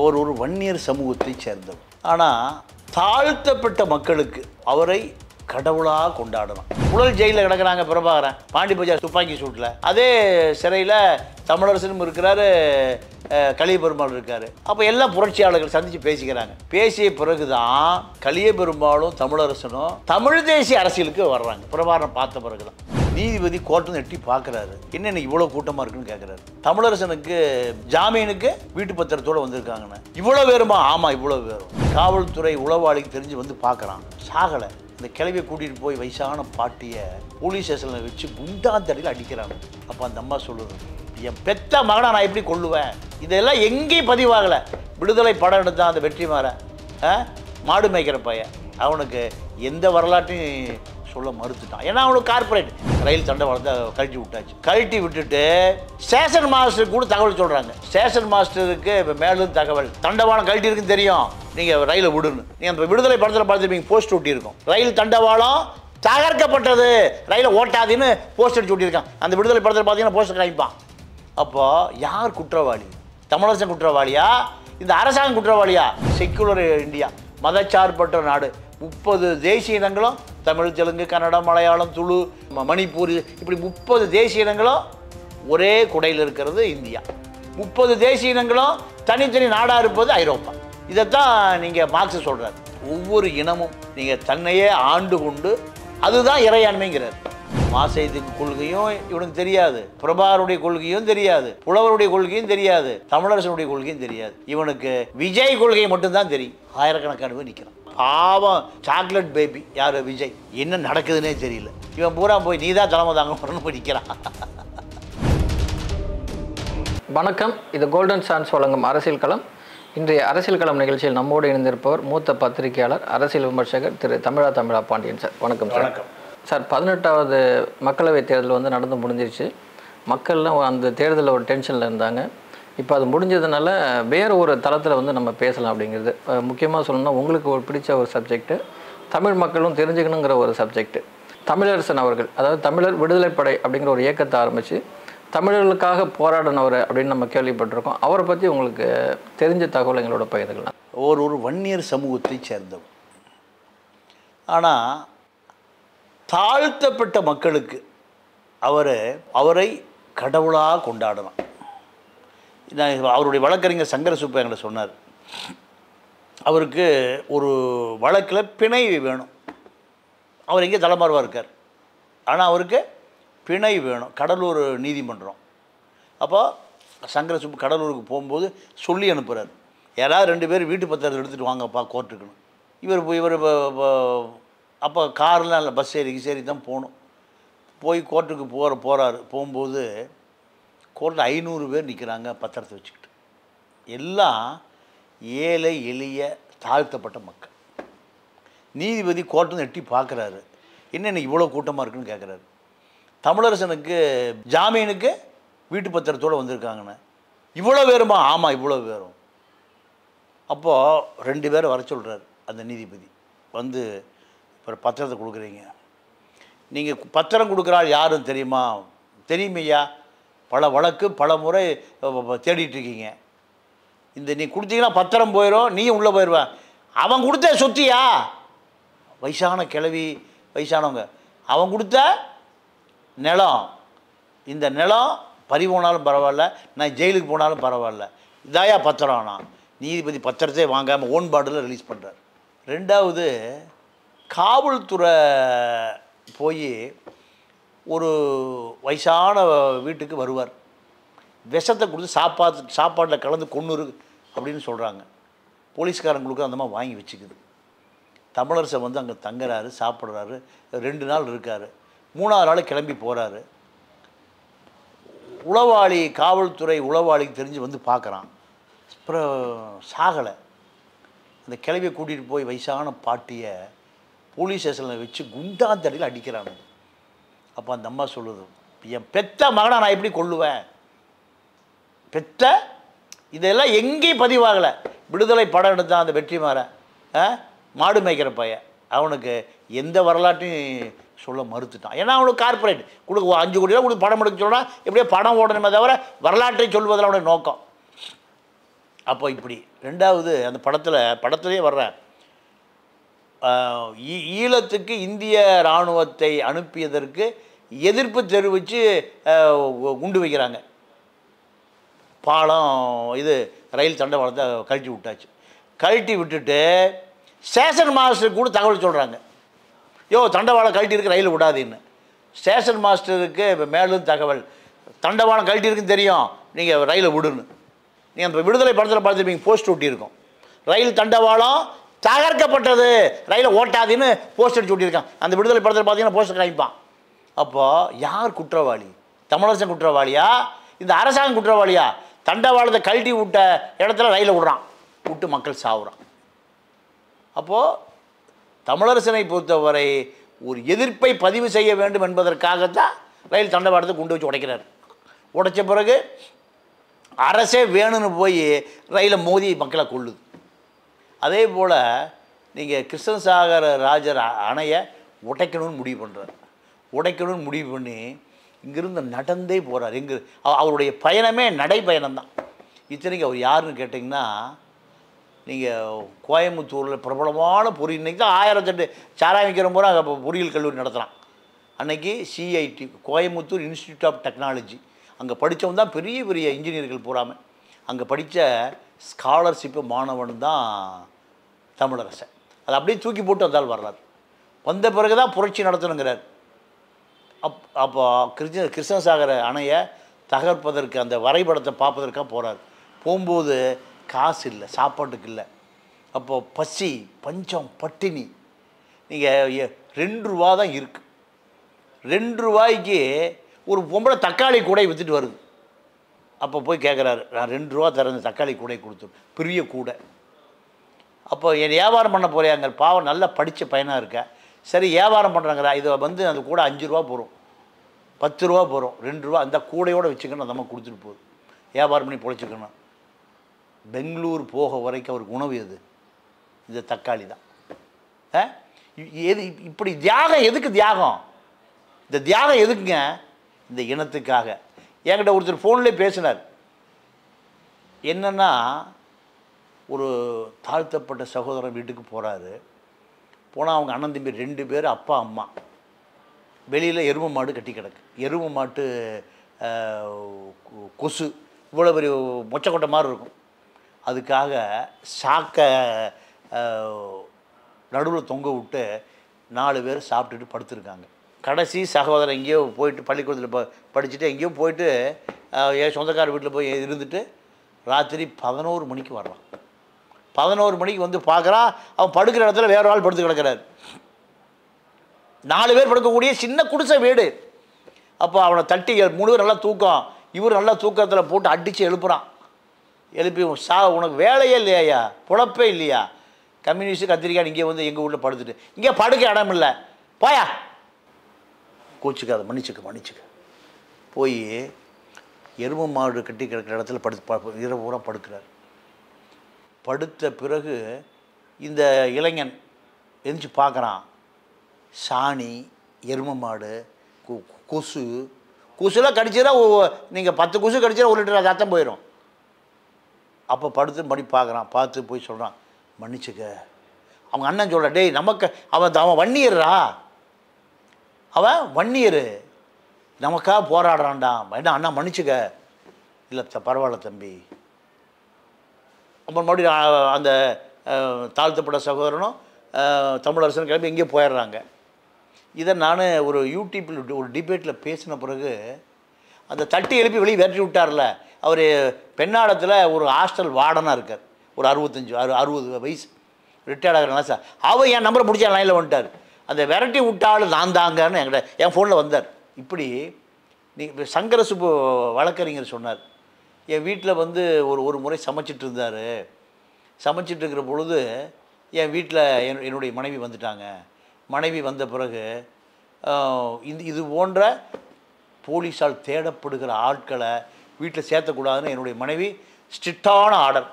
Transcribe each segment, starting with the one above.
ஒரு வன்னியர் சமூகத்தைச் சேர்ந்தவர். ஆனால் தாழ்த்தப்பட்ட மக்களுக்கு அவரை கடவுளாக கொண்டாடலாம். புழல் ஜெயிலில் கிடக்கிறாங்க பிரபாகரன், பாண்டி பஜார் துப்பாக்கி சூட்டில். அதே சிறையில் தமிழரசனும் இருக்கிறாரு, கலிய பெருமாள் இருக்காரு. அப்போ எல்லாம் புரட்சியாளர்கள் சந்தித்து பேசிக்கிறாங்க. பேசிய பிறகுதான் கலிய பெருமாளும் தமிழரசனும் தமிழ் தேசிய அரசியலுக்கு வர்றாங்க. பிரபாகரன் பார்த்த பிறகுதான் நீதிபதி கோர்ட்டு எட்டி பார்க்குறாரு, என்ன இவ்வளோ கூட்டமாக இருக்குன்னு கேட்குறாரு. தமிழரசனுக்கு ஜாமீனுக்கு வீட்டு பத்திரத்தோடு வந்திருக்காங்கன்னு. இவ்வளோ வேறுமா? ஆமாம் இவ்வளோ வேறும். காவல்துறை உளவாளிக்கு தெரிஞ்சு வந்து பார்க்குறான், சாகலை. இந்த கிளவியை கூட்டிகிட்டு போய் வயசான பாட்டியை போலீஸ் ஸ்டேஷனில் வச்சு குண்டாந்தடியில் அடிக்கிறாங்க. அப்போ அந்த அம்மா சொல்லுது, என் பெத்த மகனை நான் எப்படி கொள்ளுவேன்? இதெல்லாம் எங்கேயும் பதிவாகலை. விடுதலை படம் எடுத்தான் அந்த வெற்றிமாறன், மாடு மேய்க்கிற பையன், அவனுக்கு எந்த வரலாற்றையும் சொல்ல மறுத்துட்டான். ஏன்னா அவனுக்கு கார்பரேட் ரயில் தண்டவாளத்தை கழட்டி விட்டாச்சு. கழட்டி விட்டுட்டு ஸ்டேஷன் மாஸ்டருக்கு கூட தகவல் சொல்கிறாங்க. ஸ்டேஷன் மாஸ்டருக்கு இப்போ மேலும் தகவல், தண்டவாளம் கழட்டி இருக்குன்னு தெரியும், நீங்கள் ரயிலை விடுன்னு. நீங்கள் அந்த விடுதலை படத்தில் பார்த்துருப்பீங்க, போஸ்ட் ஒட்டி இருக்கும், ரயில் தண்டவாளம் தகர்க்கப்பட்டது, ரயிலை ஓட்டாதுன்னு போஸ்ட் அடிச்சு ஒட்டியிருக்கான். அந்த விடுதலை படத்தில் பார்த்தீங்கன்னா போஸ்டர் காமிப்பான். அப்போது யார் குற்றவாளி? தமிழரசன் குற்றவாளியா? இந்த அரசாங்கம் குற்றவாளியா? செக்குலர் இந்தியா, மதச்சார்பற்ற நாடு, 30 தேசிய இனங்களும், தமிழ், தெலுங்கு, கன்னடம், மலையாளம், துளு, மணிப்பூர், இப்படி 30 தேசிய இனங்களும் ஒரே குடையில் இருக்கிறது இந்தியா. 30 தேசிய இனங்களும் தனித்தனி நாடாக இருப்பது ஐரோப்பா. இதைத்தான் நீங்கள் மார்க்ஸ் சொல்கிறார். ஒவ்வொரு இனமும் நீங்கள் தன்னையே ஆண்டு கொண்டு, அதுதான் இறையாண்மைங்கிறார். மாசைதுக்கு கொள்கையும் இவனுக்கு தெரியாது, பிரபாகருடைய கொள்கையும் தெரியாது, புலவருடைய கொள்கையும் தெரியாது, தமிழரசனுடைய கொள்கையும் தெரியாது. இவனுக்கு விஜய் கொள்கை மட்டும்தான் தெரியும். ஆயிரக்கணக்கான பேர் நிற்கிறான். பாவம் சாக்லேட் பேபி யார் விஜய், என்ன நடக்குதுன்னே தெரியல. இவன் பூரா போய் நீ தான் தலைமை தாங்க போய் நிற்கிறான். வணக்கம், இது கோல்டன் சான்ஸ் வழங்கும் அரசியல் களம். இன்றைய அரசியல் களம் நிகழ்ச்சியில் நம்மோடு இணைந்திருப்பவர் மூத்த பத்திரிகையாளர், அரசியல் விமர்சகர் திரு தமிழா பாண்டியன் சார். வணக்கம் சார். வணக்கம் சார். 18வது மக்களவைத் தேர்தல் வந்து நடந்து முடிஞ்சிருச்சு. மக்கள்லாம் அந்த தேர்தலில் ஒரு டென்ஷனில் இருந்தாங்க. இப்போ அது முடிஞ்சதுனால வேறு ஒரு தளத்தில் வந்து நம்ம பேசலாம் அப்படிங்கிறது. முக்கியமாக சொல்லணும்னா உங்களுக்கு ஒரு பிடிச்ச ஒரு சப்ஜெக்ட்டு, தமிழ் மக்களும் தெரிஞ்சுக்கணுங்கிற ஒரு சப்ஜெக்ட்டு. தமிழரசன் அவர்கள், அதாவது தமிழர் விடுதலைப்படை அப்படிங்கிற ஒரு இயக்கத்தை ஆரம்பித்து தமிழர்களுக்காக போராடினவர் அப்படின்னு நம்ம கேள்விப்பட்டிருக்கோம். அவரை பற்றி உங்களுக்கு தெரிஞ்ச தகவல் எங்களோட பகிர்ந்துக்கலாம். ஒரு வன்னியர் சமூகத்தைச் சேர்ந்தவர். ஆனால் தாழ்த்தப்பட்ட மக்களுக்கு அவரை கடவுளாக கொண்டாடலாம். அவருடைய வழக்கறிஞர் சங்கர சுப்பா எங்களை சொன்னார், அவருக்கு ஒரு வழக்கில் பிணை வேணும். அவர் எங்கே தலைமறைவாக இருக்கார், ஆனால் அவருக்கு பிணை வேணும், கடலூர் நீதிமன்றம். அப்போ சங்கர சுப்பு கடலூருக்கு போகும்போது சொல்லி அனுப்புகிறார், யாராவது 2 பேர் வீட்டு பத்திரத்தை எடுத்துகிட்டு வாங்கப்பா கோர்ட்டுக்குன்னு. இவர் அப்போ கார்லாம் இல்லை, பஸ் ஏறி தான் போகணும். போய் கோர்ட்டுக்கு போகிறாரு. போகும்போது கோர்ட்டில் 500 பேர் நிற்கிறாங்க பத்திரத்தை வச்சுக்கிட்டு. எல்லாம் ஏழை எளிய தாழ்த்தப்பட்ட மக்கள். நீதிபதி கோர்ட்டு எட்டி பார்க்குறாரு, என்ன இவ்வளோ கூட்டமாக இருக்குன்னு கேட்குறாரு. தமிழரசனுக்கு ஜாமீனுக்கு வீட்டு பத்திரத்தோடு வந்திருக்காங்கன்னு. இவ்வளோ வேறுமா? ஆமாம் இவ்வளோ வேறும். அப்போது 2 பேரை வர சொல்கிறார் அந்த நீதிபதி. வந்து இப்போ பத்திரத்தை கொடுக்குறீங்க, நீங்கள் பத்திரம் கொடுக்குறாள் யாருன்னு தெரியுமா? தெரியுமையா, பல வழக்கு பல முறை தேடிட்டுருக்கீங்க. நீ கொடுத்தீங்கன்னா பத்திரம் போயிடும், நீ உள்ளே போயிடுவேன். அவன் கொடுத்த சொத்தியா? வயசான கிழவி, வயசானவங்க, அவன் கொடுத்த நிலம், இந்த நிலம் பறி போனாலும் பரவாயில்ல, நான் ஜெயிலுக்கு போனாலும் பரவாயில்ல, இதாயா பத்திரம். நான் நீதிபதி பத்திரத்தை வாங்காமல் ஓன் பாட்டில் ரிலீஸ் பண்ணுறார். 2வது, காவல்துறை போய் ஒரு வயசான வீட்டுக்கு வருவார், விஷத்தை கொடுத்து சாப்பாட்டில் கலந்து கொன்னுரு அப்படின்னு சொல்கிறாங்க. போலீஸ்காரங்களுக்கு அந்த மாதிரி வாங்கி வச்சுக்குது. தமிழரசன் வந்து அங்கே தங்குறாரு, சாப்பிட்றாரு, 2 நாள் இருக்கார். 3ஆவது நாள் கிளம்பி போகிறாரு. உளவாளி, காவல்துறை உளவாளிக்கு தெரிஞ்சு வந்து பார்க்குறான். அப்புறம் சாகலை. அந்த கிளவியை கூட்டிகிட்டு போய் வயசான பாட்டியை போலீஸ் ஸ்டேஷனில் வச்சு குண்டாந்தடியில் அடிக்கிறாங்க. அப்போ அந்த அம்மா சொல்லுது, என் பெத்த மகனை நான் எப்படி கொள்ளுவேன்? பெத்த இதெல்லாம் எங்கேயும் பதிவாகலை. விடுதலை படம் எடுத்தான் அந்த வெற்றிமாறன், மாடு மேய்க்கிற பையன், அவனுக்கு எந்த வரலாற்றையும் சொல்ல மறுத்துட்டான். ஏன்னா அவனுக்கு கார்பரேட் 5 கோடி ரூபா கொடுத்து படம் எடுக்க சொன்னால் எப்படியோ படம் ஓடணுமே தவிர வரலாற்றை சொல்வதில் அவனுடைய நோக்கம். அப்போ இப்படி ரெண்டாவது அந்த படத்திலே வர்றேன், ஈழத்துக்கு இந்திய இராணுவத்தை அனுப்பியதற்கு எதிர்ப்பு தெரிவித்து குண்டு வைக்கிறாங்க. பாலம் இது ரயில் தண்டவாளத்தை கழட்டி விட்டாச்சு. கழட்டி விட்டுட்டு ஸ்டேஷன் மாஸ்டருக்கு கூட தகவல் சொல்கிறாங்க, தண்டவாளம் கழட்டி இருக்கு, ரயில் விடாதுன்னு. ஸ்டேஷன் மாஸ்டருக்கு இப்போ மேலும் தகவல், தண்டவாளம் கழட்டி இருக்குன்னு தெரியும், நீங்கள் ரயிலை விடுன்னு. நீங்கள் அந்த விடுதலை படத்தில் பார்த்துருப்பீங்க, போஸ்ட் ஒட்டியிருக்கோம், ரயில் தண்டவாளம் தகர்க்கப்பட்டது, ரயிலை ஓட்டாதுன்னு போஸ்டர் ஒட்டியிருக்கான். அந்த விடுதலை படத்தில் பார்த்தீங்கன்னா போஸ்டர் காமிப்பான். அப்போது யார் குற்றவாளி? தமிழரசன் குற்றவாளியா, இந்த அரசாங்கம் குற்றவாளியா? தண்டவாளத்தை கழட்டி விட்ட இடத்துல ரயிலை விட்டு மக்கள் சாவுறான். அப்போது தமிழரசனை பொறுத்தவரை ஒரு எதிர்ப்பை பதிவு செய்ய வேண்டும் என்பதற்காகத்தான் ரயில் தண்டவாளத்தை கொண்டு வச்சு உடைக்கிறார். உடைச்ச பிறகு அரசே வேணும்னு போய் ரயிலை மோதி மக்களை கொள்ளுது. அதே போல் நீங்கள் கிருஷ்ணசாகர ராஜர் அணையை உடைக்கணும்னு முடிவு பண்ணுறார். உடைக்கணும்னு முடிவு பண்ணி இங்கிருந்து நடந்தே போகிறார். அவருடைய பயணமே நடைப்பயணம்தான். இத்தனைக்கு அவர் யாருன்னு கேட்டிங்கன்னா, நீங்கள் கோயம்புத்தூரில் பிரபலமான பொறி, இன்றைக்கி தான் 1008 சாராயம் விற்கிற போது அங்கே பொறியியல் கல்லூரி நடத்துகிறான். அன்றைக்கி CIT, Coimbatore institute of technology, அங்கே படித்தவன் தான் பெரிய பெரிய இன்ஜினியர்கள் போகாமல். அங்கே படித்த ஸ்காலர்ஷிப்பு மாணவன் தான் தமிழரசன். அதை அப்படியே தூக்கி போட்டு வந்தால் வர்றார். வந்த பிறகு தான் புரட்சி நடத்தணுங்கிறார். அப்போ கிருஷ்ணசாகர அணையை தகர்ப்பதற்கு அந்த வரைபடத்தை பார்ப்பதற்காக போகிறார். போகும்போது காசு இல்லை, சாப்பாட்டுக்கு இல்லை. அப்போது பசி, பஞ்சம், பட்டினி. நீங்கள் 2 ரூபா தான் இருக்குது. 2 ரூபாய்க்கு ஒரு பொம்பளை தக்காளி கூடை விற்றுட்டு வருது. அப்போ போய் கேட்குறாரு, நான் 2 ரூபா தரேன் தக்காளி கூடை கொடுத்து, பெரிய கூடை. அப்போ என் வியாபாரம் பண்ண போறியாங்க, பாவம் நல்லா படித்த பையனாக இருக்கேன். சரி வியாபாரம் பண்ணுறாங்கிறா, இதை அந்த கூடை 5 ரூபா போகிறோம், 10 ரூபா போகிறோம், 2 ரூபா அந்த கூடையோடு வச்சுக்கணும், அந்த அம்மா கொடுத்துட்டு போகுது. வியாபாரம் பண்ணி பொழைச்சிக்கணும். பெங்களூர் போக வரைக்கும் அவருக்கு உணவு எது? இந்த தக்காளி தான். எது இப்படி தியாகம்? எதுக்கு தியாகம்? இந்த தியாகம் எதுக்குங்க? இந்த இனத்துக்காக. என்கிட்ட ஒருத்தர் ஃபோன்லேயே பேசினார். என்னென்னா, ஒரு தாழ்த்தப்பட்ட சகோதரன் வீட்டுக்கு போகிறாரு. போனால் அவங்க அண்ணன் தம்பி 2 பேர், அப்பா அம்மா. வெளியில் எருமை மாடு கட்டி கிடக்கு. எருமை மாட்டு கொசு இவ்வளோ பெரிய மொச்சக்கொட்டை மாதிரி இருக்கும். அதுக்காக சாக்கை நடுவில் தொங்க விட்டு 4 பேர் சாப்பிட்டுட்டு படுத்துருக்காங்க. கடைசி சகோதரன் எங்கேயோ போயிட்டு பள்ளிக்கூடத்தில் படிச்சுட்டு எங்கேயோ போயிட்டு என் சொந்தக்கார வீட்டில் போய் இருந்துட்டு ராத்திரி 11 மணிக்கு வர்றான். 11 மணிக்கு வந்து பார்க்குறான், அவன் படுக்கிற இடத்துல வேறு ஆள் படுத்து கிடக்கிறார். 4 பேர் படுக்கக்கூடிய சின்ன குடிசை வீடு. அப்போ அவனை தட்டி 3 பேர் நல்லா தூக்கம், இவர் நல்லா தூக்கத்தில் போட்டு அடித்து எழுப்புறான். எழுப்பி உனக்கு வேலையே இல்லையா, பொழப்பே இல்லையா, கம்யூனிஸ்ட்டு கத்திரிக்காய் இங்கே வந்து எங்கள் வீட்டில் படுத்துட்டு இங்கே படுக்க இடம் இல்லை, போயா, கோச்சிக்காத, மன்னிச்சுக்க. போய் எருமை மாடு கட்டி கிடக்கிற இடத்துல இரவு பூரா படுக்கிறார். படுத்த பிறகு இந்த இளைஞன் எந்திரிச்சு பார்க்குறான். சாணி, எருமை மாடு, கொசுலாம் கடிச்சா நீங்கள் 10 கொசு கடிச்சா 1 லிட்டர் ரத்தம் போயிடும். அப்போ படுத்து மணி பார்க்குறான். பார்த்து போய் சொல்கிறான், மன்னிச்சுக்க. அவங்க அண்ணன் சொல்கிறான், டேய் நமக்கு அவன் வன்னியர்ரா, அவன் வன்னியர், நமக்காக போராடுறான்டா, என்ன அண்ணா மன்னிச்சுக்க. இல்லை பரவாயில்ல தம்பி. அப்புறம் மறுபடியும் அந்த தாழ்த்தப்பட்ட சகோதரனும் தமிழரசன் கிளம்பி எங்கேயோ போயிடுறாங்க. இதை நான் ஒரு யூடியூப்பில் ஒரு டிபேட்டில் பேசின பிறகு அந்த தட்டி எழுப்பி வெளியே விரட்டி விட்டார்ல, அவர் பெண்ணாடத்தில் ஒரு ஹாஸ்டல் வார்டனாக இருக்கார். ஒரு 65-60 வயசு ரிட்டையர்ட் ஆகிறாங்களா சார். அவர் என் நம்பரை பிடிச்ச லைனில் வந்துட்டார். அந்த விரட்டி விட்டாலும் நான் தாங்கன்னு என் ஃபோனில் வந்தார். இப்படி சங்கர சுப்பு வழக்கறிஞர் சொன்னார், என் வீட்டில் வந்து ஒரு முறை சமைச்சிட்டு இருந்தார். சமைச்சிட்டு இருக்கிற பொழுது என் வீட்டில் என்னுடைய மனைவி வந்துட்டாங்க. மனைவி வந்த பிறகு இது போன்ற போலீஸால் தேடப்படுகிற ஆட்களை வீட்டில் சேர்த்தக்கூடாதுன்னு என்னுடைய மனைவி ஸ்ட்ரிக்டான ஆர்டர்,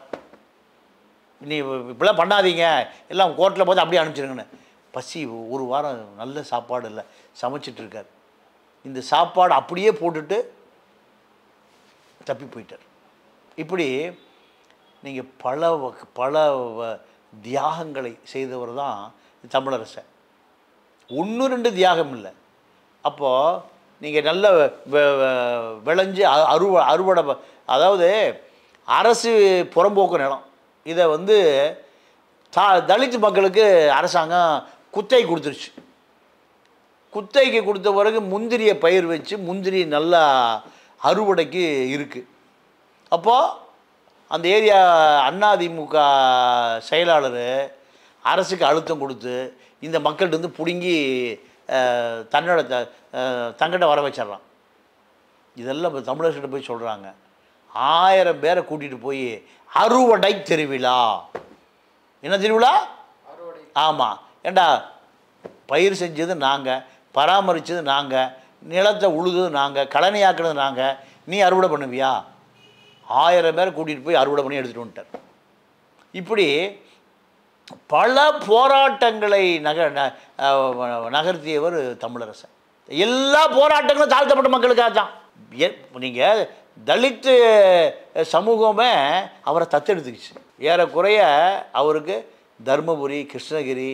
நீ இப்படிலாம் பண்ணாதீங்க, எல்லாம் கோர்ட்டில் போது அப்படியே அனுப்பிச்சிருங்கன்னு. பசி, ஒரு வாரம் நல்ல சாப்பாடு இல்லை, சமைச்சிட்ருக்கார். இந்த சாப்பாடு அப்படியே போட்டுட்டு தப்பி போயிட்டார். இப்படி நீங்கள் பல தியாகங்களை செய்தவர் தான் தமிழரசன். 1-2 தியாகம் இல்லை. அப்போது நீங்கள் நல்ல விளைஞ்சு அறுவடை அதாவது அரசு புறம்போக்கு நிலம் இதை வந்து தலித் மக்களுக்கு அரசாங்கம் குத்தகை கொடுத்துருச்சு. குத்தகைக்கு கொடுத்த பிறகு முந்திரியை பயிர் வச்சு முந்திரி நல்லா அறுவடைக்கு இருக்குது. அப்போது அந்த ஏரியா அதிமுக செயலாளர் அரசுக்கு அழுத்தம் கொடுத்து இந்த மக்கள்கிட்ட வந்து பிடுங்கி தன்னோட தங்கிட்ட வர வச்சிடறான். இதெல்லாம் இப்போ தமிழர்கிட்ட போய் சொல்கிறாங்க. 1000 பேரை கூட்டிகிட்டு போய் அறுவடை திருவிழா. என்ன திருவிழா? ஆமாம். ஏண்டா பயிர் செஞ்சது நாங்கள், பராமரித்தது நாங்கள், நிலத்தை உழுது நாங்கள், கழனியாக்குனது நாங்கள், நீ அறுவடை பண்ணுவியா? 1000 பேரை கூட்டிகிட்டு போய் அறுவடை பண்ணி எடுத்துகிட்டு வந்துட்டார். இப்படி பல போராட்டங்களை நகர்த்தியவர் தமிழரசன். எல்லா போராட்டங்களும் தாழ்த்தப்பட்ட மக்களுக்காக தான். நீங்கள் தலித்து சமூகமே அவரை தத்தெடுத்துக்கிச்சு. ஏறக்குறைய அவருக்கு தருமபுரி, கிருஷ்ணகிரி,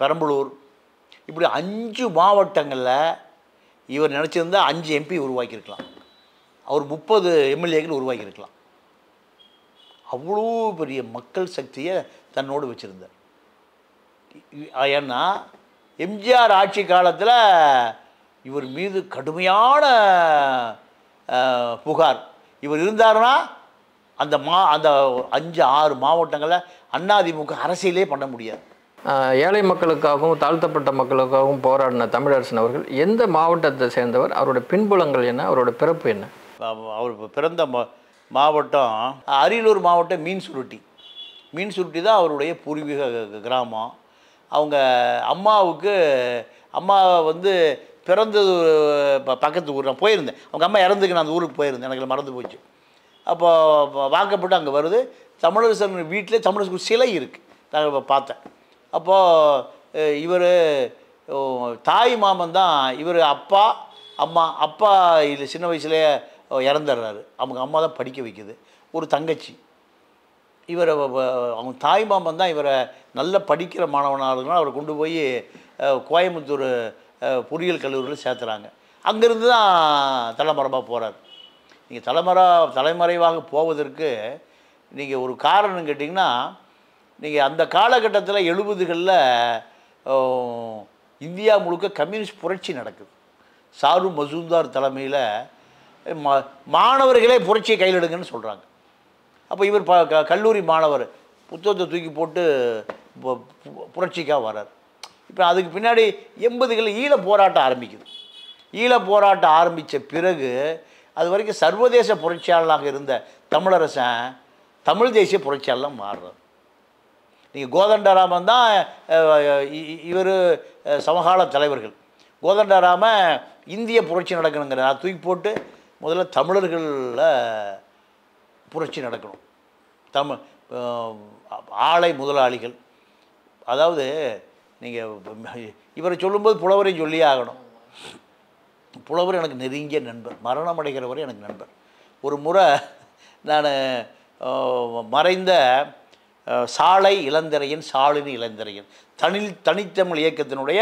பெரம்பலூர் இப்படி 5 மாவட்டங்களில் இவர் நினச்சிருந்தால் 5 MP உருவாக்கியிருக்கலாம். அவர் 30 MLAக்கள் உருவாக்கியிருக்கலாம். அவ்வளோ பெரிய மக்கள் சக்தியை தன்னோடு வச்சுருந்தார். ஏன்னா எம்ஜிஆர் ஆட்சி காலத்தில் இவர் மீது கடுமையான புகார். இவர் இருந்தார்னா அந்த அந்த 5-6 மாவட்டங்களில் அதிமுக அரசியலே பண்ண முடியாது. ஏழை மக்களுக்காகவும் தாழ்த்தப்பட்ட மக்களுக்காகவும் போராடின தமிழரசன் அவர்கள் எந்த மாவட்டத்தை சேர்ந்தவர்? அவருடைய பின்புலங்கள் என்ன? அவரோட பிறப்பு என்ன? அவர் பிறந்த மாவட்டம் அரியலூர் மாவட்டம் மீன்சுருட்டி தான் அவருடைய பூர்வீக கிராமம். அவங்க அம்மா வந்து பிறந்தது பக்கத்து ஊர். நான் போயிருந்தேன். அவங்க அம்மா இறந்துக்கு நான் அந்த ஊருக்கு போயிருந்தேன். எனக்கு மறந்து போச்சு. அப்போ வாக்கப்பட்டு அங்கே வருது. தமிழரசன் வீட்டிலே தமிழரசன் சிலை இருக்குது. நான் பார்த்தேன். அப்போது இவர் தாய் மாமன் தான் இவர். அப்பா இல்லை சின்ன வயசுலேயே இறந்துடுறாரு. அவங்க அம்மா தான் படிக்க வைக்குது. ஒரு தங்கச்சி. இவரை அவங்க தாய் மாமன் தான் இவரை நல்ல படிக்கிற மாணவனாக அவரை கொண்டு போய் கோயம்புத்தூர் பொறியியல் கல்லூரியில் சேர்த்துறாங்க. அங்கேருந்து தான் தலைமறைவாக போகிறார். நீங்கள் தலைமறைவாக போவதற்கு நீங்கள் ஒரு காரணம் கேட்டிங்கன்னா, நீங்கள் அந்த காலகட்டத்தில் 70களில் இந்தியா முழுக்க கம்யூனிஸ்ட் புரட்சி நடக்குது. சாரு மசூம்தார் தலைமையில் மாணவர்களே புரட்சியை கையில் எடுங்கன்னு சொல்கிறாங்க. அப்போ இவர் கல்லூரி மாணவர் புத்தகத்தை தூக்கி போட்டு புரட்சிக்காக வர்றார். இப்போ அதுக்கு பின்னாடி 80களில் ஈழ போராட்டம் ஆரம்பிக்குது. ஈழ போராட்டம் ஆரம்பித்த பிறகு அது வரைக்கும் சர்வதேச புரட்சியாளராக இருந்த தமிழரசன் தமிழ் தேசிய புரட்சியாளராக மாறுறார். நீங்கள் கோதண்டராமன் தான் இவர் சமகால தலைவர்கள். கோதண்டராமன் இந்திய புரட்சி நடக்கணுங்கிற தூக்கி போட்டு முதல்ல தமிழர்களில் புரட்சி நடக்கணும். ஆலை முதலாளிகள், அதாவது நீங்கள் இவரை சொல்லும்போது புலவரையும் சொல்லியே ஆகணும். புலவர் எனக்கு நெருங்கிய நண்பர், மரணம் அடைகிறவரை எனக்கு நண்பர். ஒரு முறை நான் மறைந்த சாலை இளந்திரையன், சாலினி இளந்திரையன் தனித்தமிழ் இயக்கத்தினுடைய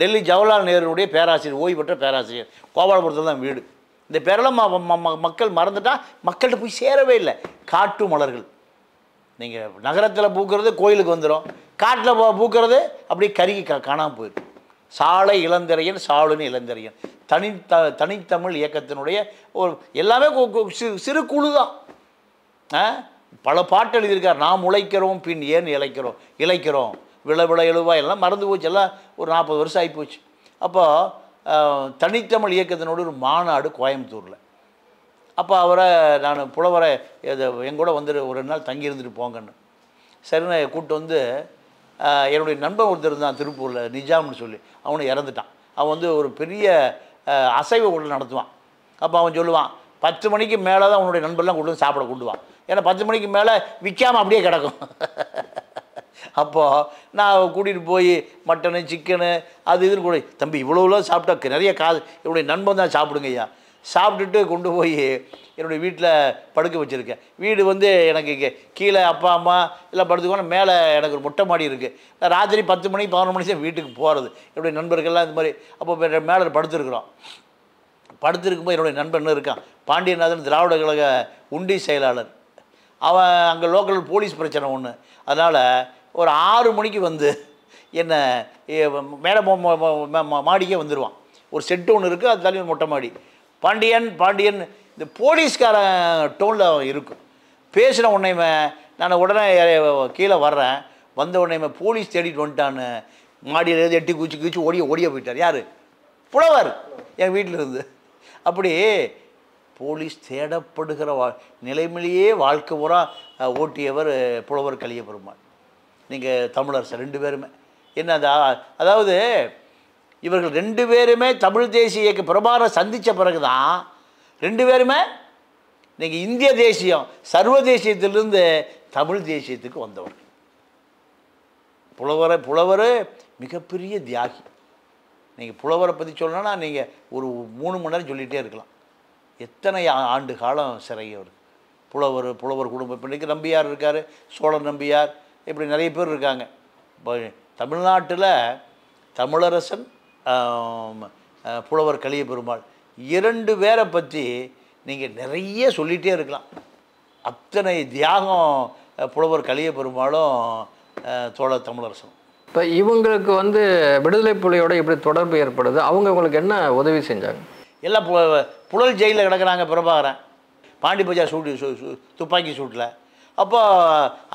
டெல்லி ஜவஹர்லால் நேருடைய பேராசிரியர், ஓய்வு பெற்ற பேராசிரியர், கோபாலபுரத்தில் தான் வீடு. இந்த பேரெல்லாம் மக்கள் மறந்துட்டா மக்கள்கிட்ட போய் சேரவே இல்லை. காட்டு மலர்கள் நீங்கள் நகரத்தில் பூக்கிறது கோயிலுக்கு வந்துடும், காட்டில் பூக்கிறது அப்படியே கருகி காணாமல் போயிடும். சாலை இளந்திரையன், சாலினி இளந்திரையன் தனித்தமிழ் இயக்கத்தினுடைய ஒரு எல்லாமே சிறு குழு தான். பல பாட்டு எழுதியிருக்கார். நாம் உழைக்கிறோம் பின் ஏன் இழைக்கிறோம் விள எழுவாய் எல்லாம் மறந்து போச்சு. எல்லாம் ஒரு 40 வருஷம் ஆகிப்போச்சு. அப்போது தனித்தமிழ் இயக்கத்தினோட ஒரு மாநாடு கோயம்புத்தூரில். அப்போ அவரை நான் புலவரை எங்கூட வந்துட்டு ஒரு 2 நாள் தங்கி இருந்துட்டு போங்கன்னு சரின்னு கூப்பிட்டு வந்து என்னுடைய நண்பன் ஒருத்தர் இருந்தான் திருப்பூரில், நிஜாம்னு சொல்லி. அவனு இறந்துட்டான். அவன் வந்து ஒரு பெரிய அசைவ ஹோட்டல் நடத்துவான். அப்போ அவன் சொல்லுவான், 10 மணிக்கு மேலே தான் அவனுடைய நண்பர்லாம் கொண்டு வந்து சாப்பிட கொண்டுவான். ஏன்னா 10 மணிக்கு மேலே விற்காமல் அப்படியே கிடக்கும். அப்போது நான் கூட்டிகிட்டு போய் மட்டனு சிக்கனு அது இதுன்னு கூட, தம்பி இவ்வளோலாம் சாப்பிட்டா நிறைய காசு, இவருடைய நண்பன் தான் சாப்பிடுங்க ஐயா. சாப்பிட்டுட்டு கொண்டு போய் என்னுடைய வீட்டில் படுக்க வச்சுருக்கேன். வீடு வந்து எனக்கு இங்கே கீழே அப்பா அம்மா எல்லாம் படுத்துக்கோன்னா, மேலே எனக்கு ஒரு மொட்டை மாடி இருக்குது. நான் ராத்திரி 10 மணி 11 மணி தான் வீட்டுக்கு போகிறது. என்னுடைய நண்பர்கள்லாம் இந்த மாதிரி அப்போ மேலே படுத்துருக்குறோம். படுத்துருக்கும்போது என்னுடைய நண்பன் இன்னும் இருக்கான், பாண்டியநாதன், திராவிட கழக உண்டி செயலாளர். அவன் அங்கே லோக்கல் போலீஸ் பிரச்சனை ஒன்று, அதனால் ஒரு 6 மணிக்கு வந்து என்னை மேலே மாடிக்கே வந்துடுவான். ஒரு செட்டு ஒன்று இருக்குது, அது தள்ளி மொட்டை மாடி. பாண்டியன் பாண்டியன் இந்த போலீஸ்காரன் டோனில் இருக்கும். பேசுகிற உடனே நான் உடனே கீழே வர்றேன். வந்த உடனே போலீஸ் தேடிட்டு வந்துட்டான்னு மாடியில் எட்டி குச்சி ஓடிய போயிட்டார். யார்? புலவர், என் வீட்டில் இருந்து. அப்படி போலீஸ் தேடப்படுகிற நிலைமையிலேயே வாழ்க்கை பூரா ஓட்டியவர் புலவர் கலிய பெருமாள். நீங்கள் தமிழரசர் 2 பேருமே என்ன அதாவது இவர்கள் 2 பேருமே தமிழ் தேசிய இயக்க பிரபாகரனை சந்தித்த பிறகு தான் 2 பேருமே நீங்கள் இந்திய தேசியம் சர்வதேசியத்திலிருந்து தமிழ் தேசியத்துக்கு வந்தவர்கள். புலவர் மிகப்பெரிய தியாகி. நீங்கள் புலவரை பற்றி சொல்லணும்னா நீங்கள் ஒரு 3 மணி நேரம் சொல்லிகிட்டே இருக்கலாம். எத்தனை ஆண்டு காலம் சிறையவர் புலவர் குடும்பம். இப்போ இன்றைக்கி நம்பியார் இருக்கார், சோழன் நம்பியார், இப்படி நிறைய பேர் இருக்காங்க. இப்போ தமிழ்நாட்டில் தமிழரசன், புலவர் கலிய பெருமாள் 2 பேரை பற்றி நீங்கள் நிறைய சொல்லிகிட்டே இருக்கலாம். அத்தனை தியாகம் புலவர் கலிய பெருமாளும் தோழர் தமிழரசனும். இப்போ இவங்களுக்கு வந்து விடுதலை புலியோட எப்படி தொடர்பு ஏற்படுது? அவங்க உங்களுக்கு என்ன உதவி செஞ்சாங்க? எல்லாம் புழல் ஜெயிலில் கிடக்கிறாங்க பிரபாகரன், பாண்டி பஜார் துப்பாக்கி சூட்டில். அப்போ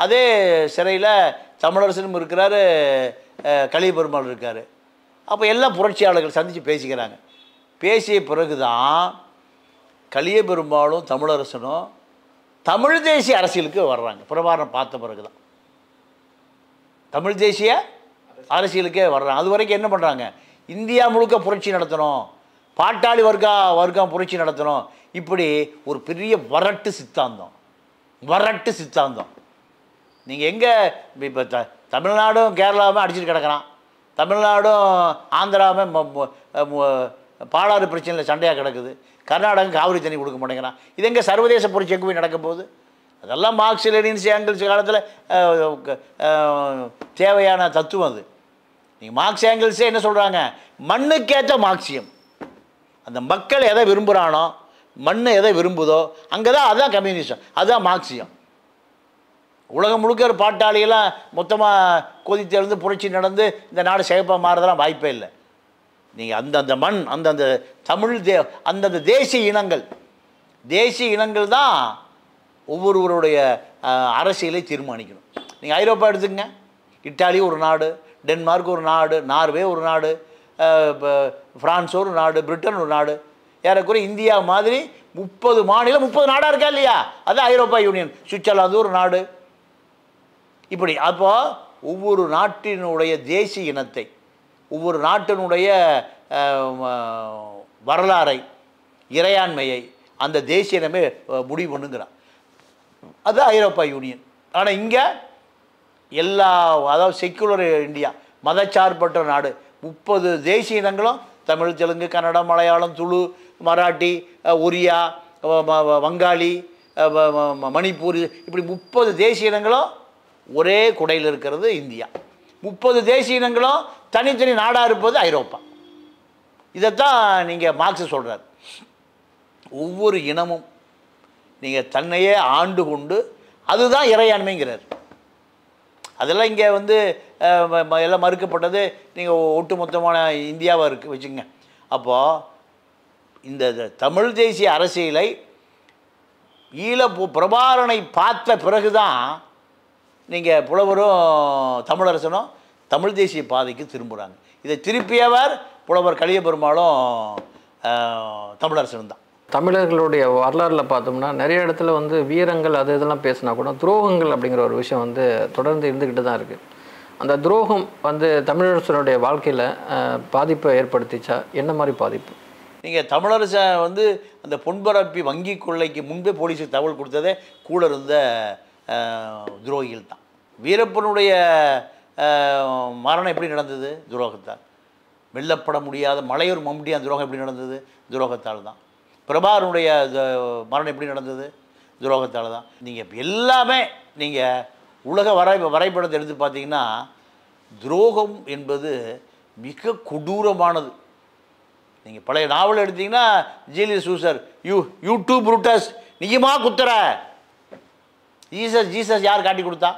அதே சிறையில் தமிழரசனும் இருக்கிறாரு, கலிய பெருமாள் இருக்கார். அப்போ எல்லா புரட்சியாளர்கள் சந்தித்து பேசிக்கிறாங்க. பேசிய பிறகு தான் கலிய பெருமாளும் தமிழரசனும் தமிழ் தேசிய அரசியலுக்கு வர்றாங்க. பிரபாகரன் பார்த்த பிறகு தான் தமிழ் தேசிய அரசியலுக்கே வர்றாங்க. அது வரைக்கும் என்ன பண்ணுறாங்க? இந்தியா முழுக்க புரட்சி நடத்தணும், பாட்டாளி வர்க்கம் புரட்சி நடத்தணும், இப்படி ஒரு பெரிய வரட்டு சித்தாந்தம். நீங்கள் எங்கே இப்போ தமிழ்நாடும் கேரளாவும் அடிச்சுட்டு கிடக்கிறான், தமிழ்நாடும் ஆந்திராவும் பாலாறு பிரச்சனையில் சண்டையாக கிடக்குது, கர்நாடகம் காவிரி தண்ணி கொடுக்க மாட்டேங்கிறான். இது எங்கே சர்வதேச புரட்சி எங்கே போய் நடக்க போகுது? அதெல்லாம் மார்க்ஸ் லெனின்ஸ் ஏங்கிள்ஸ் காலத்தில் தேவையான தத்துவம் அது. நீங்கள் மார்க்ஸ் ஏங்கிள்ஸே என்ன சொல்கிறாங்க? மண்ணுக்கேற்ற மார்க்சியம். அந்த மக்கள் எதை விரும்புகிறானோ, மண் எதை விரும்புதோ அங்கே தான், அதுதான் கம்யூனிசம், அதுதான் மார்க்சியம். உலகம் முழுக்க ஒரு பாட்டாளியெல்லாம் மொத்தமாக கொதித்தெழுந்து புரட்சி நடந்து இந்த நாடு சிகப்பாக மாறுறதெல்லாம் வாய்ப்பே இல்லை. நீங்கள் அந்தந்த மண், அந்தந்த தமிழ் அந்தந்த தேசிய இனங்கள் தான் ஒவ்வொருவருடைய அரசியலை தீர்மானிக்கணும். நீங்கள் ஐரோப்பா எடுத்துக்கங்க, இட்டாலி ஒரு நாடு, டென்மார்க் ஒரு நாடு, நார்வே ஒரு நாடு, ஃப்ரான்ஸ் ஒரு நாடு, பிரிட்டன் ஒரு நாடு. ஏறக்குறைய இந்தியா மாதிரி 30 மாநிலம் 30 நாடாக இருக்கா இல்லையா? அதுதான் ஐரோப்பா யூனியன். சுவிட்சர்லாந்து ஒரு நாடு. இப்படி அப்போது ஒவ்வொரு நாட்டினுடைய தேசிய இனத்தை, ஒவ்வொரு நாட்டினுடைய வரலாறை, இறையாண்மையை அந்த தேசிய இனமே முடிவு பண்ணுங்கிறான். அதுதான் ஐரோப்பா யூனியன். ஆனால் இங்கே அதாவது செக்குலர் இந்தியா, மதச்சார்பற்ற நாடு, 30 தேசிய இனங்களும் தமிழ், தெலுங்கு, கன்னடம், மலையாளம், துளு, மராட்டி, ஒரியா, வங்காளி, மணிப்பூர், இப்படி 30 தேசிய இனங்களும் ஒரே குடையில் இருக்கிறது இந்தியா. 30 தேசிய இனங்களும் தனித்தனி நாடாக இருப்பது ஐரோப்பா. இதைத்தான் நீங்கள் மார்க்ஸ் சொல்கிறார். ஒவ்வொரு இனமும் நீங்கள் தன்னையே ஆண்டு கொண்டு, அதுதான் இறையாண்மைங்கிறார். அதெல்லாம் இங்கே வந்து எல்லாம் மறுக்கப்பட்டது. நீங்கள் ஒட்டுமொத்தமான இந்தியாவாக இருக்குது வச்சுங்க. அப்போது இந்த தமிழ் தேசிய அரசியலை பிரபாகரனை பார்த்த பிறகு தான் நீங்கள் புலவரும் தமிழரசனும் தமிழ் தேசிய பாதைக்கு திரும்புகிறாங்க. இதை திருப்பியவர் புலவர் கலிய பெருமாளும் தமிழரசனும் தான். தமிழர்களுடைய வரலாறில் பார்த்தோம்னா நிறைய இடத்துல வந்து வீரங்கள் அது இதெல்லாம் பேசினா கூட துரோகங்கள் அப்படிங்கிற ஒரு விஷயம் வந்து தொடர்ந்து இருந்துக்கிட்டு தான் இருக்குது. அந்த துரோகம் வந்து தமிழரசனுடைய வாழ்க்கையில் பாதிப்பை ஏற்படுத்திச்சா? என்ன மாதிரி பாதிப்பு? நீங்கள் தமிழரசன் வந்து அந்த பொன்பரப்பி வங்கி கொள்ளைக்கு முன்பே போலீஸுக்கு தகவல் கொடுத்ததே கூட இருந்த துரோகிகள் தான். வீரப்பனுடைய மரணம் எப்படி நடந்தது? துரோகத்தால். வெல்லப்பட முடியாத மலையூர் மம்முட்டியான் துரோகம் எப்படி நடந்தது? துரோகத்தால் தான். பிரபாகரனுடைய மரணம் எப்படி நடந்தது? துரோகத்தால் தான். நீங்கள் எல்லாமே நீங்கள் உலக வரைபடத்தை எடுத்து பார்த்தீங்கன்னா துரோகம் என்பது மிக கொடூரமானது. நீங்கள் பழைய நாவல் எடுத்தீங்கன்னா ஜூலியஸ் சூசர், யூடியூப் ரூட்டஸ் நிஜமா குத்துற ஜீசஸ் யார் காட்டி கொடுத்தா?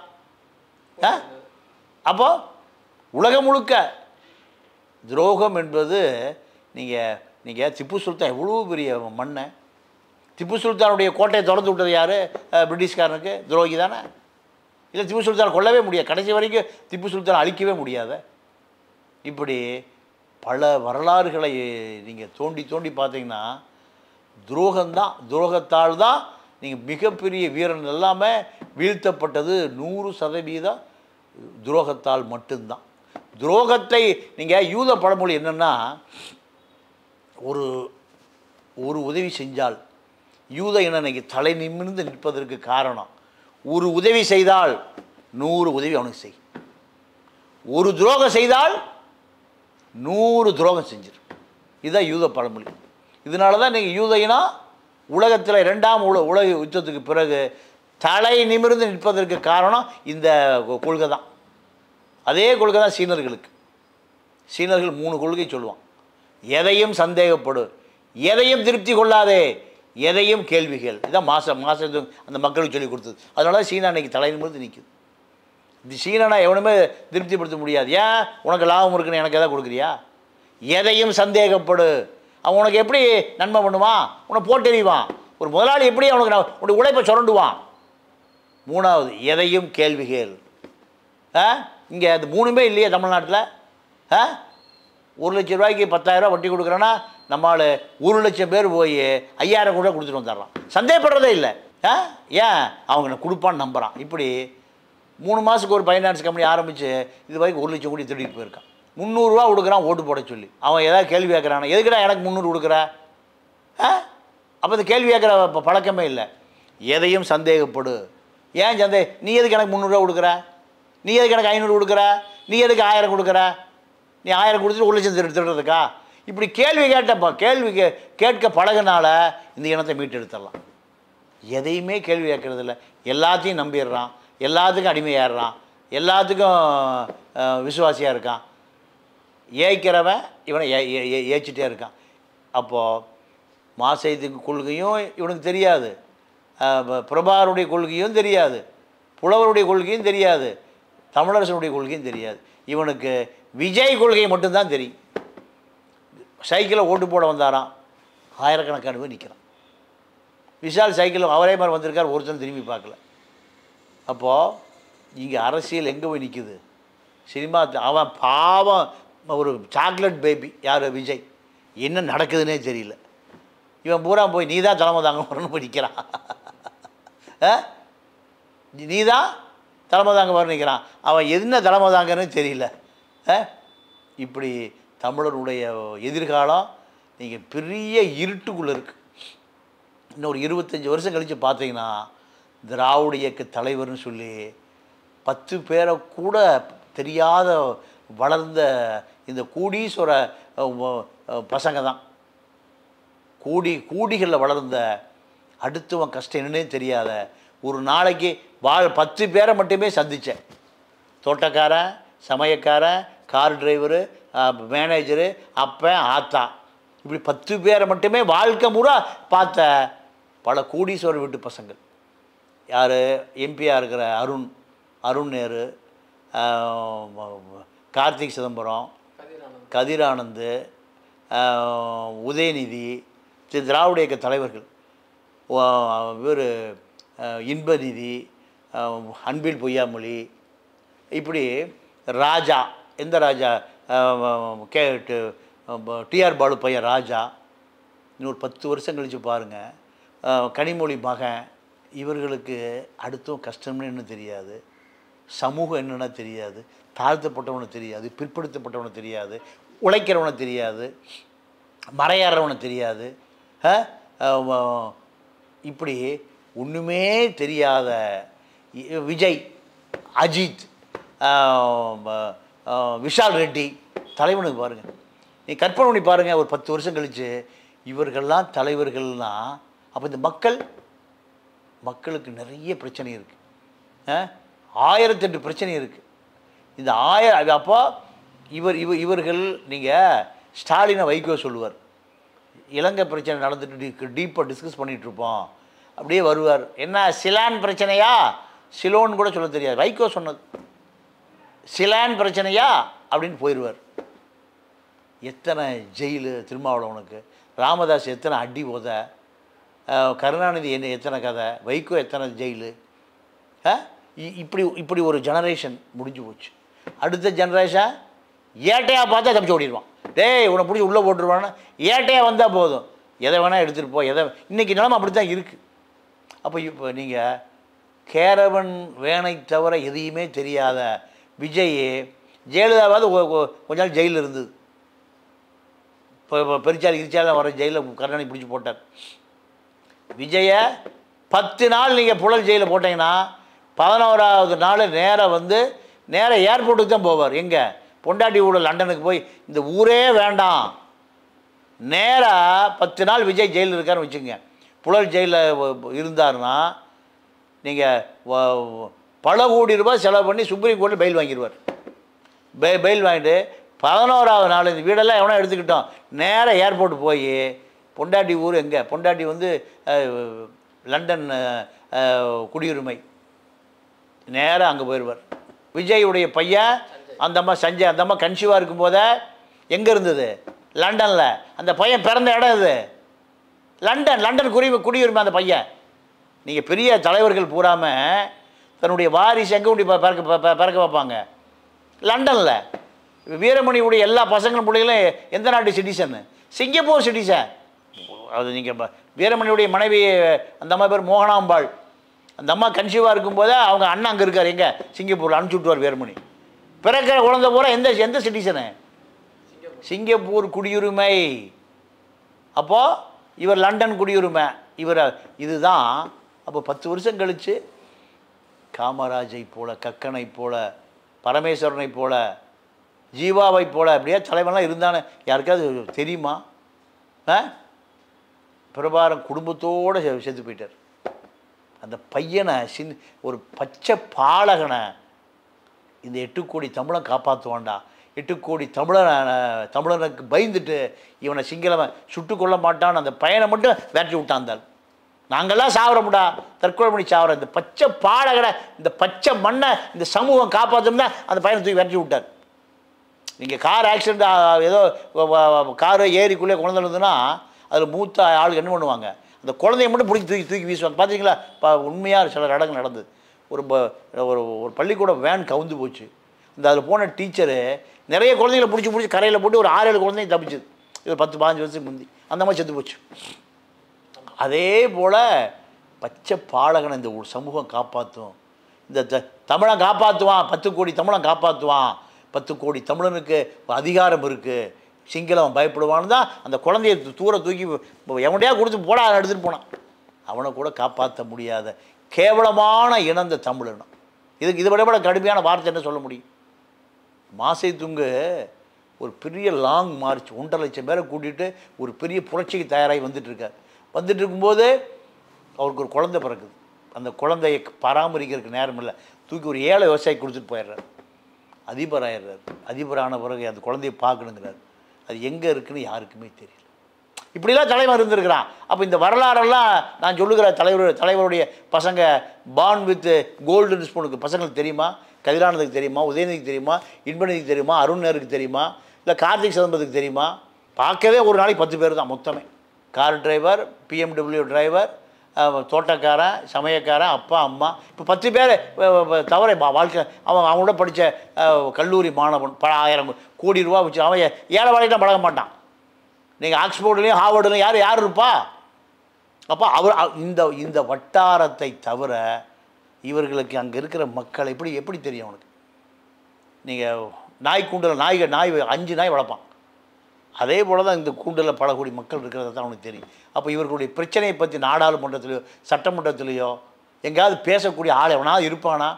அப்போ உலகம் முழுக்க துரோகம் என்பது நீங்கள் திப்பு சுல்தான் எவ்வளோ பெரிய மண்ணை, திப்பு சுல்தானுடைய கோட்டையை திறந்து விட்டது யார்? பிரிட்டிஷ்காரனுக்கு துரோகி தானே. இல்லை திப்பு சுல்தான் கொல்லவே முடியாது, கடைசி வரைக்கும் திப்பு சுல்தான் அழிக்கவே முடியாத. இப்படி பல வரலாறுகளை நீங்கள் தோண்டி தோண்டி பார்த்தீங்கன்னா துரோகத்தால் தான் நீங்கள் மிகப்பெரிய வீரன் எல்லாமே வீழ்த்தப்பட்டது 100% துரோகத்தால் மட்டும்தான். துரோகத்தை நீங்கள் யூத பழமொழி என்னென்னா, ஒரு உதவி செஞ்சால் யூத இனனைக்கு தலை நிமிர்ந்து நிற்பதற்கு காரணம், ஒரு உதவி செய்தால் 100 உதவி அவனுக்கு செய், ஒரு துரோகம் செய்தால் 100 துரோகம் செஞ்சிரு. இதுதான் யூத பழமொழி. இதனால தான் நீங்கள் யூத இனம் உலகத்தில் 2ஆம் உலக யுத்தத்துக்கு பிறகு தலை நிமிர்ந்து நிற்பதற்கு காரணம் இந்த கொள்கை தான். அதே கொள்கை தான் சீனர்களுக்கு. சீனர்கள் 3 கொள்கை சொல்லுவான். எதையும் சந்தேகப்படு, எதையும் திருப்தி கொள்ளாதே, எதையும் கேள்விகள். இதுதான் மாதம் அந்த மக்களுக்கு சொல்லி கொடுத்தது. அதனால தான் சீனா அன்றைக்கி தலை நிமிர்ந்து நிற்குது. இது சீனானா எவனுமே திருப்திப்படுத்த முடியாது. ஏன்? உனக்கு லாபம் இருக்குன்னு எனக்கு எதாவது கொடுக்குறியா? எதையும் சந்தேகப்படு. அவன் உனக்கு எப்படி நன்மை பண்ணுவான்? உன்னை போட்டெறிவான். ஒரு முதலாளி எப்படி அவனுக்கு உன்னுடைய உழைப்பை சுரண்டுவான்? 3வது எதையும் கேள்விகள். இங்கே அது 3மே இல்லையே தமிழ்நாட்டில். 1 லட்சம் ரூபாய்க்கு 10,000 வட்டி கொடுக்குறேன்னா நம்மளால் 1 லட்சம் பேர் போய் 5,000 கூட கொடுத்துட்டு வந்துடலாம். சந்தேகப்படுறதே இல்லை. ஏன்? அவங்க கொடுப்பான்னு நம்புகிறான். இப்படி 3 மாதத்துக்கு ஒரு ஃபைனான்ஸ் கம்பெனி ஆரம்பித்து இது வரைக்கும் 1 லட்சம் கோடி திருடிட்டு போயிருக்கான். 300 ரூபா கொடுக்குறான் ஓட்டு போட சொல்லி. அவன் ஏதாவது கேள்வி கேட்குறான், எதுக்குடா எனக்கு 300 கொடுக்குற? அப்போ இந்த கேள்வி கேட்குற பழக்கமே இல்லை. எதையும் சந்தேகப்படு. ஏன் நீ எதுக்கு எனக்கு 300 ரூபா கொடுக்குற? நீ எதுக்கு எனக்கு 500 கொடுக்குற? நீ எதுக்கு 1000 கொடுக்குற? நீ 1000 கொடுத்துட்டு 1 லட்சம் திருடுறதுக்கா? இப்படி கேள்வி கேட்க பழகினால இந்த இனத்தை மீட்டெடுத்துடலாம். எதையுமே கேள்வி கேட்கறதில்ல, எல்லாத்தையும் நம்பிடுறான், எல்லாத்துக்கும் அடிமையாடுறான், எல்லாத்துக்கும் விசுவாசியாக இருக்கான். ஏய்க்கிறவன் இவனை ஏச்சிட்டே இருக்கான். அப்போது மாசையத்துக்கு கொள்கையும் இவனுக்கு தெரியாது, பிரபாகருடைய கொள்கையும் தெரியாது, புலவருடைய கொள்கையும் தெரியாது, தமிழரசனுடைய கொள்கையும் தெரியாது. இவனுக்கு விஜய் கொள்கை மட்டும்தான் தெரியும். சைக்கிளில் ஓட்டு போட வந்தாராம், ஆயிரக்கணக்கான பேர் நிற்கிறான். விஷால் சைக்கிளில் அவரே மாதிரி வந்திருக்கார், ஒருத்தன் திரும்பி பார்க்கல. அப்போது இங்கே அரசியல் எங்கே போய் நிற்குது? சினிமா அவன் பாவம் ஒரு சாக்லேட் பேபி. யார்? விஜய். என்ன நடக்குதுன்னே தெரியல. இவன் பூரா போய் நீ தான் தலைமை தாங்க வரணும்னு போய் நிற்கிறான். நீ தான் தலைமை தாங்க வர நிற்கிறான். அவன் என்ன தலைமை தாங்கன்னு தெரியல. இப்படி தமிழருடைய எதிர்காலம் நீங்கள் பெரிய இருட்டுக்குள்ளே இருக்குது. இன்னொரு 25 வருஷம் கழித்து பார்த்தீங்கன்னா திராவிட இயக்க தலைவர்னு சொல்லி 10 பேரை கூட தெரியாத வளர்ந்த இந்த கோடீஸ்வர பசங்க தான். கோடிகளில் வளர்ந்த அடுத்தவன் கஷ்டம் என்னன்னே தெரியாத ஒரு நாளைக்கு 10 பேரை மட்டுமே சந்தித்தேன். தோட்டக்காரன், சமயக்காரன், கார் டிரைவரு, மேனேஜரு, அப்பன், ஆத்தா, இப்படி 10 பேரை மட்டுமே வாழ்க்கை முறை பார்த்த பல கோடீஸ்வரர் வீட்டு பசங்கள். யார்? எம்பியாக இருக்கிற அருண் நேரு, கார்த்திக் சிதம்பரம், கதிரானந்து, உதயநிதி, திராவிட இயக்க தலைவர்கள், இவர் இன்பநிதி, அன்பில் பொய்யாமொழி, இப்படி ராஜா. எந்த ராஜா? டிஆர் பாலு பையன் ராஜா. இன்னொரு 10 வருஷம் கழித்து பாருங்கள், கனிமொழி மகன். இவர்களுக்கு அடுத்தும் கஷ்டம்னு என்ன தெரியாது, சமூகம் என்னென்னா தெரியாது, தாழ்த்தப்பட்டவனை தெரியாது, பிற்படுத்தப்பட்டவனை தெரியாது, உழைக்கிறவனை தெரியாது, மறையாடுறவனை தெரியாது. இப்படி ஒன்றுமே தெரியாத விஜய், அஜித், விஷால் ரெட்டி தலைவனுக்கு பாருங்கள். நீ கற்பனை பண்ணி பாருங்கள், ஒரு 10 வருஷம் கழித்து இவர்கள்லாம் தலைவர்கள்லாம். அப்போ இந்த மக்களுக்கு நிறைய பிரச்சனை இருக்குது, 1008 பிரச்சனை இருக்குது. இந்த அப்போ இவர்கள் நீங்கள் ஸ்டாலினை வைகோ சொல்லுவார், இலங்கை பிரச்சனை நடந்துட்டு டீப்பாக டிஸ்கஸ் பண்ணிகிட்ருப்போம், அப்படியே வருவார். என்ன சிலான் பிரச்சனையா, சிலோன்னு கூட சொல்ல தெரியாது, வைகோ சொன்னது சிலான் பிரச்சனையா அப்படின்னு போயிடுவார். எத்தனை ஜெயிலு திருமாவளவனுக்கு, ராமதாஸ் எத்தனை அடி உத, கருணாநிதி எத்தனை கதை, வைகோ எத்தனை ஜெயிலு. இப்படி ஒரு ஜெனரேஷன் முடிஞ்சு போச்சு. அடுத்த ஜெனரேஷன் ஏட்டையாக பார்த்தா தப்பிச்சு ஓடிடுவான். டேய் உன்னை பிடிச்சி உள்ளே போட்டுருவான்னா ஏட்டையாக வந்தால் போதும், எதை வேணால் எடுத்துகிட்டு போ, இன்றைக்கி நிலமை அப்படி தான் இருக்குது. அப்போ இப்போ நீங்கள் கேரவன் வேனை தவிர எதையுமே தெரியாத விஜய், ஜெயலலிதாவாவது கொஞ்ச நாள் ஜெயிலில் இருந்தது. இப்போ பெருச்சாலி கிரிச்சாலாம் வர ஜெயிலில் கருணாநிதி பிடிச்சி போட்டார். விஜயை 10 நாள் நீங்கள் புழல் ஜெயிலில் போட்டிங்கன்னா 11ஆவது நாள் நேராக ஏர்போர்ட்டுக்கு தான் போவார். எங்கே பொண்டாட்டி ஊட லண்டனுக்கு போய் இந்த ஊரே வேண்டாம், நேராக 10 நாள் விஜய் ஜெயிலில் இருக்காருன்னு வச்சுங்க. புழல் ஜெயிலில் இருந்தார்னா நீங்கள் பல கோடி ரூபாய் செலவு பண்ணி சுப்ரீம் கோர்ட்டில் பெயில் வாங்கிடுவார். பெயில் வாங்கிட்டு 11ஆவது நாள் இந்த வீடெல்லாம் எவனோ எடுத்துக்கிட்டோம், நேராக ஏர்போர்ட்டு போய் பொண்டாட்டி ஊர் எங்கே, பொண்டாட்டி லண்டன் குடியுரிமை, நேராக அங்கே போயிடுவார். விஜயுடைய பையன் அந்த அம்மா சஞ்சய், அந்த அம்மா கன்சீவாக இருக்கும்போதே எங்கே இருந்தது, லண்டனில். அந்த பையன் பிறந்த இடம் இது லண்டன் குடியுரிமை அந்த பையன். நீங்கள் பெரிய தலைவர்கள் பூராமல் தன்னுடைய வாரிசு எங்கே கொண்டு பிறக்க வைப்பாங்க, லண்டனில். வீரமணியுடைய எல்லா பசங்களும் பிள்ளைகளும் எந்த நாட்டு சிட்டிசன், சிங்கப்பூர் சிட்டிசன். அது நீங்கள் வீரமணியுடைய மனைவி அந்த அம்மா பேர் மோகனாம்பாள், அந்த அம்மா கன்சீவாக இருக்கும்போதே அவங்க அண்ணன் அங்கே இருக்கார், எங்கே சிங்கப்பூரில் அனுப்பிச்சி விட்டுவார் வீரமணி. பிறக்கிற குழந்தை பூரா எந்த சிட்டிசனு, சிங்கப்பூர் குடியுரிமை. அப்போது இவர் லண்டன் குடியுரிமை, இதுதான். அப்போ 10 வருஷம் கழித்து காமராஜை போல, கக்கனை போல, பரமேஸ்வரனை போல, ஜீவாவை போல அப்படியே தலைவன்லாம் இருந்தானே யாருக்காவது தெரியுமா? பிரபாரம் குடும்பத்தோடு செத்து போயிட்டார். அந்த பையனை ஒரு பச்சை பாலகனை இந்த 8 கோடி தமிழன் காப்பாற்றுவான்டா, 8 கோடி தமிழனுக்கு பயந்துட்டு இவனை சிங்களவன் சுட்டு கொள்ள மாட்டான்னு அந்த பையனை மட்டும் வேட்டி விட்டாந்தாள். நாங்கள்லாம் சாவரமுடா, தற்கொலை பண்ணி சாவர இந்த பச்சை பாலகனை, இந்த பச்சை மண்ணை இந்த சமூகம் காப்பாற்றோம்னா அந்த பையனை தூக்கி வேட்டி விட்டார். நீங்கள் கார் ஆக்சிடெண்ட் ஏதோ காரு ஏரிக்குள்ளே குழந்தை இருந்ததுன்னா அதில் மூத்த ஆளுக்கு என்ன பண்ணுவாங்க, அந்த குழந்தைய மட்டும் பிடிச்சி தூக்கி வீசுவாங்க. பார்த்தீங்களா? உண்மையாக சில இடங்கள் நடந்தது. ஒரு பள்ளிக்கூட வேன் கவுந்து போச்சு. அதில் போன டீச்சரு நிறைய குழந்தைகளை பிடிச்சி கரையில் போட்டு ஒரு 6-7 குழந்தைங்க தப்பிச்சுது. இது 10-15 வருஷத்துக்கு முந்தி அந்த மாதிரி செத்து போச்சு. அதே போல் பச்சை பாலகனை இந்த சமூகம் காப்பாற்றும், இந்த தமிழன் காப்பாற்றுவான், 10 கோடி தமிழன் காப்பாற்றுவான், 10 கோடி தமிழனுக்கு அதிகாரம் இருக்குது, சிங்களவன் பயப்படுவான்னு தான் அந்த குழந்தைய தூக்கி எவனையா கொடுத்து போட எடுத்துகிட்டு போனான். அவனை கூட காப்பாற்ற முடியாத கேவலமான இனம் இந்த தமிழினம். இதை விட கடுமையான வார்த்தை என்ன சொல்ல முடியும்? மாசை துங்கு ஒரு பெரிய லாங் மார்ச் 1.5 லட்சம் பேரை கூட்டிகிட்டு ஒரு பெரிய புரட்சிக்கு தயாராகி வந்துட்டுருக்கார். வந்துட்டு இருக்கும்போது அவருக்கு ஒரு குழந்தை பிறக்குது. அந்த குழந்தையை பராமரிக்கிறதுக்கு நேரம் இல்லை, தூக்கி ஒரு ஏழை விவசாயி கொடுத்துட்டு போயிடுறார். அதிபர் ஆயிடுறார். அதிபரான பிறகு அந்த குழந்தையை பார்க்கணுங்கிறார். அது எங்கே இருக்குன்னு யாருக்குமே தெரியல. இப்படிலாம் தலைவர் இருந்திருக்கிறான். அப்போ இந்த வரலாறெல்லாம் நான் சொல்லுகிற தலைவருடைய பசங்க பார்ன் வித் கோல்டன் ஸ்பூனுக்கு பசங்களுக்கு தெரியுமா? கதிரானதுக்கு தெரியுமா? உதயநிதிக்கு தெரியுமா? இன்பநிதிக்கு தெரியுமா? அருண் நேருக்கு தெரியுமா? இல்லை கார்த்திக் சிதம்பரத்துக்கு தெரியுமா? பார்க்கவே ஒரு நாளைக்கு 10 பேர் தான் மொத்தமே. கார் டிரைவர், பிஎம்டபிள்யூ டிரைவர், தோட்டக்காரன், சமயக்காரன், அப்பா அம்மா, இப்போ 10 பேர் தவிர வாழ்க்கை அவனோட படித்த கல்லூரி மாணவன் 1000 கோடி ரூபா வச்சு அவன் ஏழை வேலைக்கு பழக மாட்டான். நீங்கள் ஆக்ஸ்போர்ட்லேயும் ஹார்வர்ட்லையும் யார் இருப்பா? அப்போ இந்த வட்டாரத்தை தவிர இவர்களுக்கு அங்கே இருக்கிற மக்கள் எப்படி தெரியும் அவனுக்கு? நீங்கள் நாய் கூண்டில் நாய் 5 நாய் வளர்ப்பான். அதே போல் தான் இந்த கூண்டில் பல கோடி மக்கள் இருக்கிறத தான் அவனுக்கு தெரியும். அப்போ இவர்களுடைய பிரச்சனையை பற்றி நாடாளுமன்றத்திலையோ சட்டமன்றத்திலையோ எங்கேயாவது பேசக்கூடிய ஆள் எவனாவது இருப்பானா?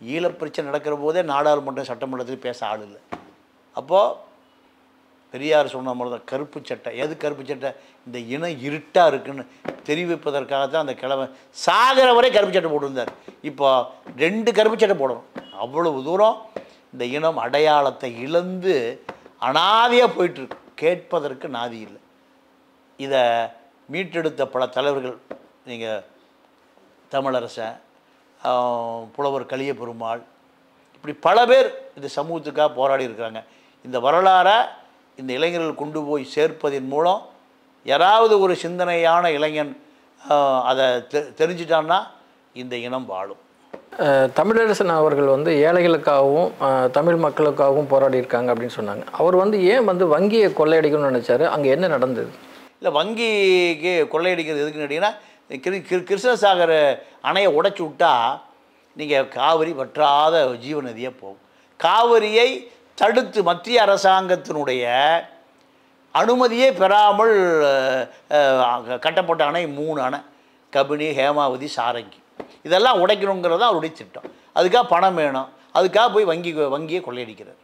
ஈழப்பிரச்சனை நடக்கிற போதே நாடாளுமன்றம் சட்டமன்றத்தில் பேச ஆள் இல்லை. அப்போது பெரியார் சொன்ன மாதிரி தான் கருப்பு சட்டை. எது கருப்பு சட்டை? இந்த இனம் இருட்டாக இருக்குன்னு தெரிவிப்பதற்காகத்தான் அந்த கிழமை சாகிற வரை கருப்பு சட்டை போட்டிருந்தார். இப்போ 2 கருப்பு சட்டை போடணும். அவ்வளவு தூரம் இந்த இனம் அடையாளத்தை இழந்து அனாதியாக போயிட்டுருக்கு. கேட்பதற்கு நாதி இல்லை. இதை மீட்டெடுத்த பல தலைவர்கள், நீங்கள் தமிழரசன், புலவர் கலிய பெருமாள், இப்படி பல பேர் இந்த சமூகத்துக்காக போராடி இருக்கிறாங்க. இந்த வரலாறை இந்த இளைஞர்கள் கொண்டு போய் சேர்ப்பதன் மூலம் யாராவது ஒரு சிந்தனையான இளைஞன் அதை தெரிஞ்சிட்டான்னா இந்த இனம் வாழும். தமிழரசன் அவர்கள் வந்து ஏழைகளுக்காகவும் தமிழ் மக்களுக்காகவும் போராடி இருக்காங்க அப்படின்னு சொன்னாங்க. அவர் வந்து ஏன் வந்து வங்கியை கொள்ளையடிக்கணும்னு நினச்சாரு? அங்கே என்ன நடந்தது? இல்லை, வங்கிக்கு கொள்ளையடிக்கிறது எதுக்குன்னு கேட்டிங்கன்னா, கிருஷ்ணசாகர் அணையை உடைச்சி விட்டா நீங்கள் காவிரி வற்றாத ஜீவநதியாக போகும். காவிரியை தடுத்து மத்திய அரசாங்கத்தினுடைய அனுமதியே பெறாமல் கட்டப்பட்ட அணை 3 அணை, கபினி, ஹேமாவதி, சாரங்கி. இதெல்லாம் உடைக்கணுங்கிறது தான் அவருடைய திட்டம். அதுக்காக பணம் வேணும், அதுக்காக போய் வங்கியை கொள்ளையடிக்கிறார்.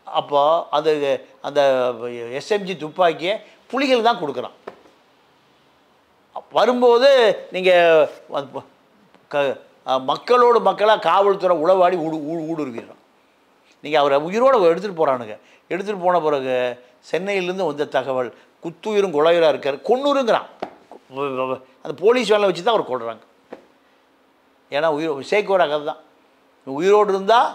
அப்போ அது அந்த எஸ்எம்ஜி துப்பாக்கியை புலிகள் தான் கொடுக்குறான். வரும்போது நீங்கள் மக்களோடு மக்களாக காவல்துறை உளவாடி ஊடுருவிடுறான். நீங்கள் அவரை உயிரோடு எடுத்துகிட்டு போகிறானுங்க. எடுத்துகிட்டு போன பிறகு சென்னையிலேருந்து வந்த தகவல், குத்துயிரும் கொலையுறாக இருக்கார், கொன்னுருங்கிறான். அந்த போலீஸ் வேலை வச்சு தான் அவர் கொள்கிறாங்க. ஏன்னா சேக்கோட கதை தான். உயிரோடு இருந்தால்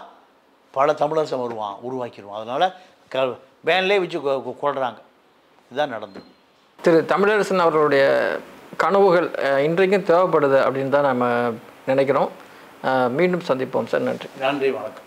பல தமிழரசன் உருவாக்கிடுவான். அதனால் வேன்லேயே வச்சு கொள்கிறாங்க. இதுதான் நடந்தது. திரு தமிழரசன் அவர்களுடைய கனவுகள் இன்றைக்கும் தேவைப்படுது அப்படின்னு தான் நம்ம நினைக்கிறோம். மீண்டும் சந்திப்போம் சார். நன்றி. நன்றி, வணக்கம்.